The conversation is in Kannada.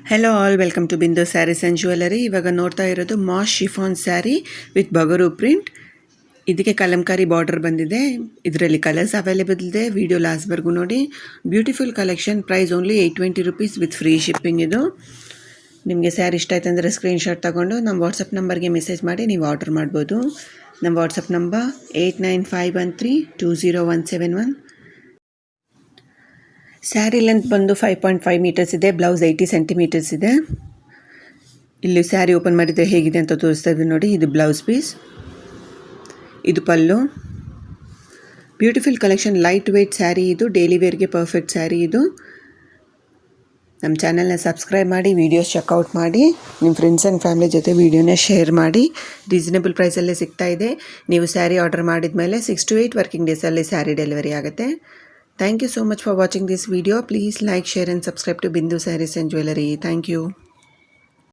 ಹೆಲೋ ಆಲ್, ವೆಲ್ಕಮ್ ಟು ಬಿಂದು ಸ್ಯಾರೀಸ್ ಆ್ಯಂಡ್ ಜ್ಯುವೆಲರಿ. ಇವಾಗ ನೋಡ್ತಾ ಇರೋದು moss chiffon sari with Bagru print. ಇದಕ್ಕೆ ಕಲಂಕಾರಿ ಬಾರ್ಡರ್ ಬಂದಿದೆ. ಇದರಲ್ಲಿ ಕಲರ್ಸ್ ಅವೈಲೇಬಲ್ ಇದೆ. ವಿಡಿಯೋ ಲಾಸ್ಟ್ವರೆಗೂ ನೋಡಿ. Beautiful collection. Price only 820 rupees with free shipping. ಇದು ನಿಮಗೆ ಸ್ಯಾರಿ ಇಷ್ಟ ಆಯ್ತು ಅಂದರೆ ಸ್ಕ್ರೀನ್ಶಾಟ್ ತೊಗೊಂಡು ನಮ್ಮ ವಾಟ್ಸಪ್ ನಂಬರ್ಗೆ ಮೆಸೇಜ್ ಮಾಡಿ ನೀವು ಆರ್ಡರ್ ಮಾಡ್ಬೋದು. ನಮ್ಮ ವಾಟ್ಸಪ್ ನಂಬರ್ 8951320171. ಸ್ಯಾರಿ ಲೆಂತ್ ಬಂದು 5.5 ಮೀಟರ್ಸ್ ಇದೆ. ಬ್ಲೌಸ್ 80 ಸೆಂಟಿಮೀಟರ್ಸ್ ಇದೆ. ಇಲ್ಲಿ ಸ್ಯಾರಿ ಓಪನ್ ಮಾಡಿದರೆ ಹೇಗಿದೆ ಅಂತ ತೋರಿಸ್ತಾ ಇದ್ದೀನಿ ನೋಡಿ. ಇದು ಬ್ಲೌಸ್ ಪೀಸ್, ಇದು pallu. Beautiful collection, light weight sari. ಇದು ಡೈಲಿ ವೇರ್ಗೆ ಪರ್ಫೆಕ್ಟ್ ಸ್ಯಾರಿ. ಇದು ನಮ್ಮ ಚಾನಲ್ನ ಸಬ್ಸ್ಕ್ರೈಬ್ ಮಾಡಿ, ವೀಡಿಯೋಸ್ ಚೆಕ್ಔಟ್ ಮಾಡಿ, ನಿಮ್ಮ ಫ್ರೆಂಡ್ಸ್ ಆ್ಯಂಡ್ ಫ್ಯಾಮಿಲಿ ಜೊತೆ ವೀಡಿಯೋನ ಶೇರ್ ಮಾಡಿ. ರೀಸನೇಬಲ್ ಪ್ರೈಸಲ್ಲೇ ಸಿಗ್ತಾ ಇದೆ. ನೀವು ಸ್ಯಾರಿ ಆರ್ಡರ್ ಮಾಡಿದ ಮೇಲೆ 6 to 8 ವರ್ಕಿಂಗ್ ಡೇಸಲ್ಲಿ ಸ್ಯಾರಿ ಡೆಲಿವರಿ ಆಗುತ್ತೆ. Thank you so much for watching this video. Please like, share and subscribe to Bindu Sarees and Jewellery. Thank you.